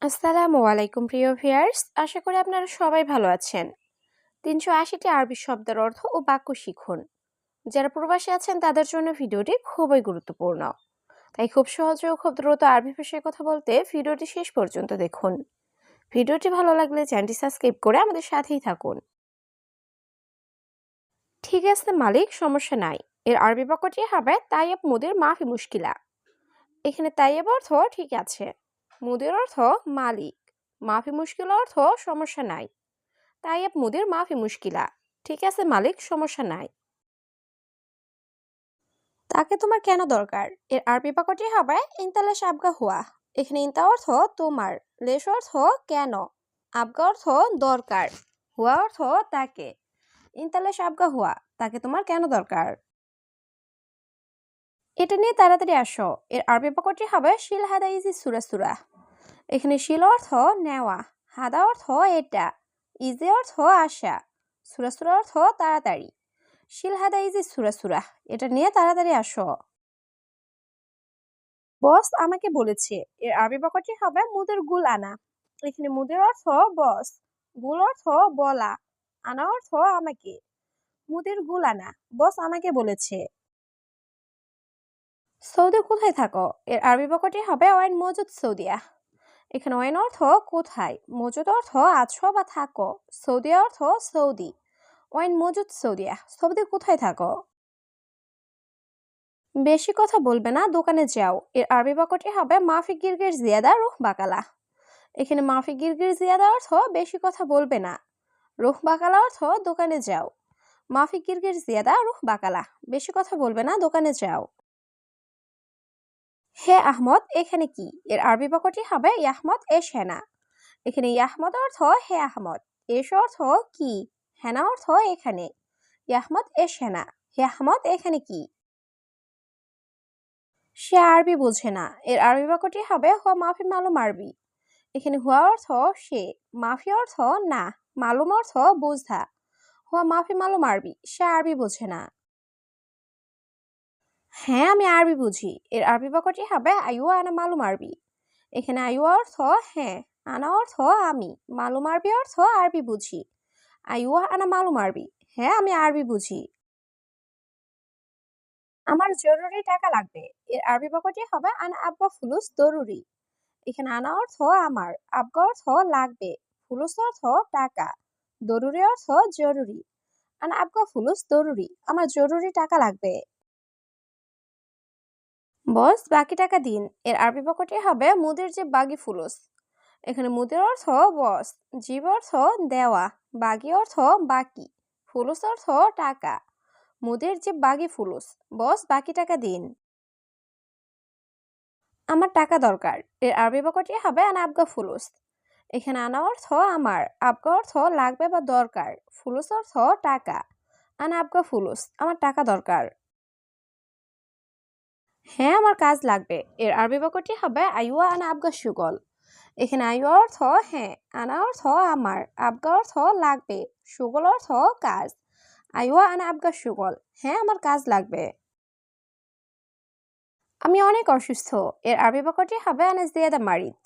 আসসালামু আলাইকুম প্রিয় ভিউয়ার্স, আশা করি আপনারা সবাই ভালো আছেন। 380টি আরবি শব্দের অর্থ ও বাক্য শিখুন। যারা প্রবাসী আছেন তাদের জন্য ভিডিওটি খুবই গুরুত্বপূর্ণ। তাই খুব সহজে ও খুব দ্রুত আরবি ভাষায় কথা বলতে ভিডিওটি শেষ পর্যন্ত দেখুন। ভিডিওটি ভালো লাগলে চ্যানেলটি সাবস্ক্রাইব করে আমাদের সাথেই থাকুন। ঠিক আছে মালিক, সমস্যা নাই। এর আরবি বাক্যটি হবে তাইয়েব মুদির মাফি মুশকিলা। এখানে তাইয়েব অর্থ ঠিক আছে, মুদির অর্থ মালিক, মাফি মুশকিল অর্থ সমস্যা নাই। তাইয়েব মুদির মাফি মুশকিলা, ঠিক আছে মালিক, সমস্যা নাই। তাকে তোমার কেন দরকার? এর আরবি বাক্যটি হবে ইনতালেশ আবগা হুয়া। এখানে ইনতা অর্থ তোমার, লেশ অর্থ কেন, আবগা অর্থ দরকার, হুয়া অর্থ তাকে। ইনতালেশ আবগা হুয়া, তাকে তোমার কেন দরকার? এটা নিয়ে তাড়াতাড়ি আসো। এর আরবি বাক্যটি হবে শিল হাদা ইজি সুরা সুরা। এখানে শিল অর্থ নেওয়া, হাদা অর্থ এটা, ইজি অর্থ আসা, সুরা সুরা অর্থ তাড়াতাড়ি। শিল হাদা ইজি সুরা সুরা, এটা নিয়ে তাড়াতাড়ি আসো। বস আমাকে বলেছে। এর আরবি বাক্যটি হবে মুদের গুল আনা। এখানে মুদের অর্থ বস, গুল অর্থ বলা, আনা অর্থ আমাকে। মুদের গুল আনা, বস আমাকে বলেছে। সৌদি কোথায় থাকো? এর আরবি বাক্যটি হবে ওয়াইন মজুদ সৌদিয়া। এখানে ওয়াইন অর্থ কোথায়, মজুদ অর্থ আছো বা থাকো, সৌদি অর্থ সৌদি। ওয়াইন মজুদ সৌদিয়া, সৌদি কোথায় থাকো? বেশি কথা বলবে না, দোকানে যাও। এর আরবি বাক্যটি হবে মাফি গিরগির জিয়াদা রুহ বাকালা। এখানে মাফি গিরগির জিয়াদা অর্থ বেশি কথা বলবে না, রুহ বাকালা অর্থ দোকানে যাও। মাফি গিরগির জিয়াদা রুহ বাকালা, বেশি কথা বলবে না, দোকানে যাও। হে আহমদ, এখানে কি? এর আরবি বাক্যটি হবে ইয়াহমদ এশ হেনা। এখানে ইয়াহমদ অর্থ হে আহমদ, এশ অর্থ কি, হেনা অর্থ এখানে। ইয়াহমদ এশ হেনা, হে আহমদ এখানে কি? সে আরবি বোঝে না। এর আরবি বাক্যটি হবে হুয়া মাফি মালুম আরবি। এখানে হুয়া অর্থ সে, মাফি অর্থ না, মালুম অর্থ বোঝা। হুয়া মাফি মালুম আরবি, সে আরবি বোঝে না। হ্যাঁ আমি আরবি বুঝি। এর আরবি বাক্যটি হবে আইওয়া আনা মালুম আরবি। এখানে আইওয়া অর্থ হ্যাঁ, আনা অর্থ আমি, মালুম আরবি অর্থ আরবি বুঝি। আইওয়া আনা মালুম আরবি, হ্যাঁ আমি আরবি বুঝি। আমার জরুরি টাকা লাগবে। এর আরবি বাক্যটি হবে আনা আব্বা ফুলুস দরুরি। এখানে আনা অর্থ আমার, আবগা অর্থ লাগবে, ফুলুস অর্থ টাকা, দরুরি অর্থ জরুরি। আনা আবগা ফুলুস দরুরি, আমার জরুরি টাকা লাগবে। বস বাকি টাকা দিন। এর আরবি বাক্যটি হবে মুদির যে বাগি ফুলুস। এখানে মুদির অর্থ বস, জিব অর্থ দেওয়া, বাগি অর্থ বাকি, ফুলুস অর্থ টাকা। মুদির যে বাগি ফুলুস, বস বাকি টাকা দিন। আমার টাকা দরকার। এর আরবি বাক্যটি হবে আনা আবগা ফুলুস। এখানে আনা অর্থ আমার, আবগা অর্থ লাগবে বা দরকার, ফুলুস অর্থ টাকা। আনা আবগা ফুলুস, আমার টাকা দরকার। হ্যাঁ আমার কাজ লাগবে। এর আরবি বাক্যটি হবে আইওয়া আনা আবগা সুগল। এখানে আইওয়া অর্থ হ্যাঁ, আনা অর্থ আমার, আবগা অর্থ লাগবে, সুগল অর্থ কাজ। আইওয়া আনা আবগা সুগল, হ্যাঁ আমার কাজ লাগবে। আমি অনেক অসুস্থ। এর আরবি বাক্যটি হবে আনা জিয়াদা মারিদ।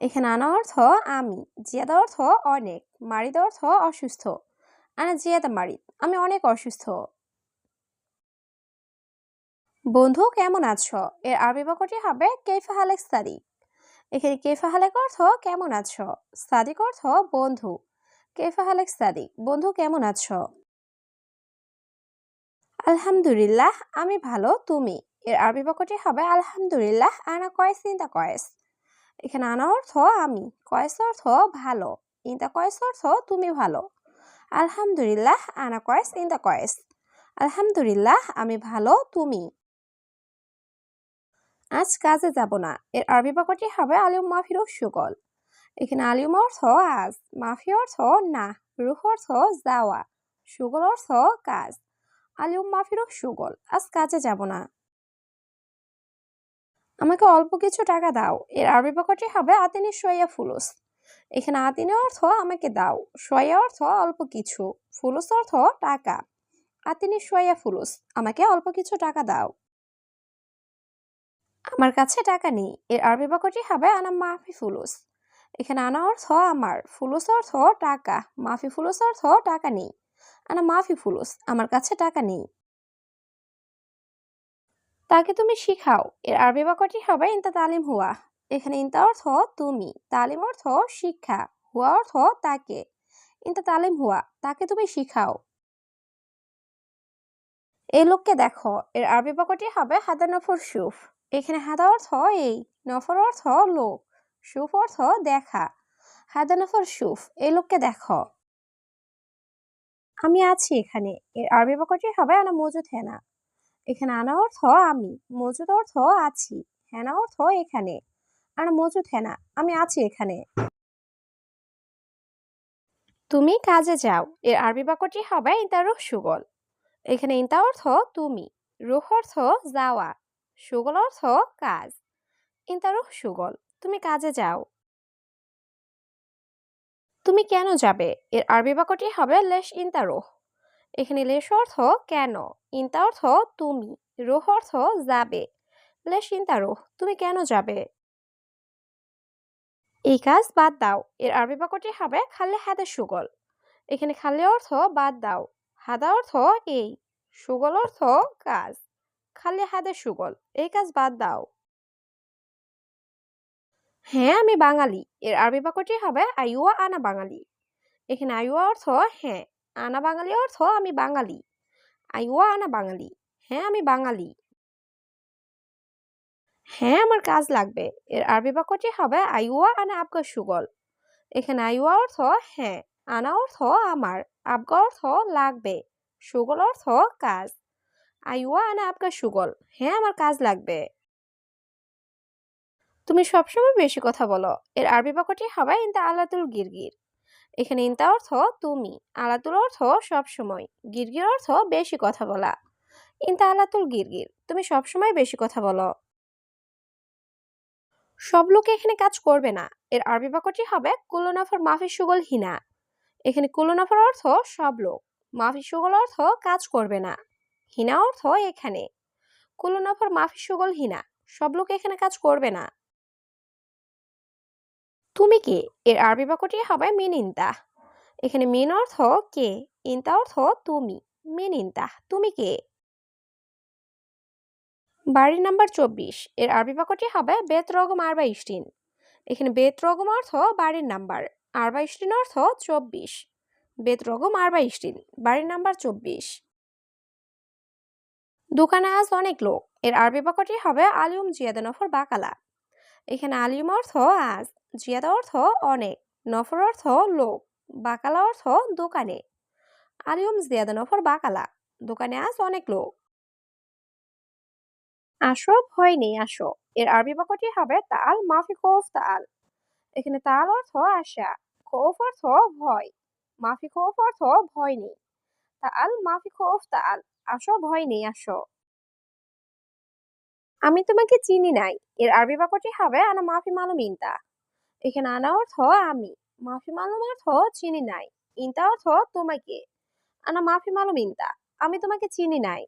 এখানে আনা অর্থ আমি, জিয়াদা অর্থ অনেক, মারিদ অর্থ অসুস্থ। আনা জিয়াদা মারিদ, আমি অনেক অসুস্থ। বন্ধু কেমন আছো? এর আরবি বাক্যটি হবে কেইফা হালেক সাদিক। এখানে কেইফা হালেক অর্থ কেমন আছো, সাদিক অর্থ বন্ধু। কেইফা হালেক সাদিক, বন্ধু কেমন আছো? আলহামদুলিল্লাহ, আমি ভালো, তুমি? এর আরবি বাক্যটি হবে আলহামদুলিল্লাহ আনা কয়েস ইনতা কয়েস। এখানে আনা অর্থ আমি, কয়েস অর্থ ভালো, ইনতা কয়েস অর্থ তুমি ভালো। আলহামদুলিল্লাহ আনা কয়েস ইনতা কয়েস, আলহামদুলিল্লাহ আমি ভালো, তুমি? আজ কাজে যাব না। এর আরবি বাক্যটি হবে আলিউম মাফি রুহ সুগল। এখানে আলিউম অর্থ আজ, মাফি অর্থ না, রুহ অর্থ যাওয়া, সুগল অর্থ কাজ। আলিউম মাফি রুহ সুগল, আজ কাজে যাব না। আমাকে অল্প কিছু টাকা দাও। এর আরবি বাক্যটি হবে আতিনি শোয়া ফুলুস। এখানে আতিনি অর্থ আমাকে দাও, শোয়া অর্থ অল্প কিছু, ফুলুস অর্থ টাকা। আতিনি শোয়া ফুলুস, আমাকে অল্প কিছু টাকা দাও। আমার কাছে টাকা নেই। এর আরবি বাক্যটি হবে আনা মাফি ফুলুস। এখানে আনা অর্থ আমার, ফুলুস অর্থ টাকা, মাফি ফুলুস অর্থ টাকা নেই। আনা মাফি ফুলুস, আমার কাছে টাকা নেই। তাকে তুমি শিখাও, এর আরবি বাক্যটি হবে ইনতা তালিম হুয়া। এখানে ইনতা অর্থ তুমি, তালিম অর্থ শিক্ষা, হুয়া অর্থ তাকে। ইনতা তালিম হুয়া, তাকে তুমি শিখাও। এই লোককে দেখো, এর আরবি বাক্যটি হবে হাদা নফর শুফ। এখানে হাদা অর্থ এই, নফর অর্থ লোক, শুফ অর্থ দেখা। হাদা নফর শুফ, এই লোককে দেখো। আমি আছি এখানে, এর আরবি বাক্যটি হবে আনা মজুদ হেনা। এখানে আনা অর্থ আমি, মজুদ অর্থ আছি, হেনা অর্থ এখানে। আনা মজুদ হেনা, আমি আছি এখানে। তুমি কাজে যাও, এর আরবি বাক্যটি হবে ইনতা রুহ সুগল। এখানে ইনতা অর্থ তুমি, রুহ অর্থ যাওয়া, সুগল অর্থ কাজ। ইনতা রুহ সুগল, তুমি কাজে যাও। তুমি কেন যাবে, এর আরবি বাক্যটি হবে লেশ ইনতা রুহ। এখানে লেশ অর্থ কেন, ইনতা অর্থ তুমি, রুহ অর্থ যাবে। লেশ ইনতা রুহ, তুমি কেন যাবে। এই কাজ বাদ দাও, এর আরবি বাক্যটি হবে খালে হাদা সুগল। এখানে খালে অর্থ বাদ দাও, হাদা অর্থ এই, সুগল অর্থ কাজ। খালে হাদা সুগল, এই কাজ বাদ দাও। হ্যাঁ আমি বাঙালি, এর আরবি বাক্যটি হবে আইওয়া আনা বাঙালি। এখানে আইওয়া অর্থ হ্যাঁ, আনা বাঙালি অর্থ আমি বাঙালি। আইওয়া আনা বাঙালি, হ্যাঁ আমি বাঙালি। হ্যাঁ আমার কাজ লাগবে, এর আরবি বাক্যটি হবে আইওয়া আনা আবগা সুগল। এখানে আইওয়া অর্থ হ্যাঁ, আনা অর্থ আমার, আবগা অর্থ লাগবে, সুগল অর্থ কাজ। আইওয়া আনা আবগা সুগল, হ্যাঁ আমার কাজ লাগবে। তুমি সবসময় বেশি কথা বলো, এর আরবি বাক্যটি হবে ইনতা আলাতুল গিরগির। এখানে ইনতা অর্থ তুমি, আলাতুল অর্থ সবসময়, গিরগির অর্থ বেশি কথা বলা। ইনতা আলাতুল গিরগির, তুমি সবসময় বেশি কথা বলো। সব লোক এখানে কাজ করবে না, এর আরবি বাক্যটি হবে কুলুনাফর মাফি সুগল হিনা। এখানে কুলুনাফর অর্থ সব লোক, মাফি সুগল অর্থ কাজ করবে না, হিনা অর্থ এখানে। কুলুনাফর মাফি সুগল হিনা, সব লোক এখানে কাজ করবে না। তুমি কে, এর আরবি বাক্যটি হবে মিন ইনতা। এখানে মিন অর্থ কে, ইনতা অর্থ তুমি, মিন ইনতা, তুমি কে। বাড়ির নাম্বার 24, এর আরবি বাক্যটি হবে বেত রগম আরবা ইস্টিন। এখানে বেত রগম অর্থ বাড়ির নাম্বার, আরবা ইস্টিন অর্থ 24। বেত রগম আরবা ইস্টিন, বাড়ির নাম্বার 24। দোকানে আজ অনেক লোক, এর আরবি বাক্যটি হবে আলিউম জিয়াদা নফর বাকালা। এখানে আলিউম অর্থ আজ, জিয়াদা অর্থ অনেক, নফর অর্থ লোক, বাকালা অর্থ দোকানে। আলিউম জিয়াদা নফর বাকালা, দোকানে আজ অনেক লোক। আসো ভয় নেই আসো, এর আরবি বাক্যটি হবে তাল মাফি খৌফ তাল। এখানে তাল অর্থ আসা, খৌফ অর্থ ভয়, মাফি খৌফ অর্থ ভয় নেই। তাল মাফি খৌফ তাল, আসো ভয় নেই আসো। আমি তোমাকে চিনি নাই, এর আরবি বাক্যটি হবে আনা মাফি মালুম ইনতা। এখানে আনা অর্থ আমি, মাফি মালুম অর্থ চিনি নাই, ইনতা অর্থ তোমাকে। আনা মাফি মালুম ইনতা, আমি তোমাকে চিনি নাই।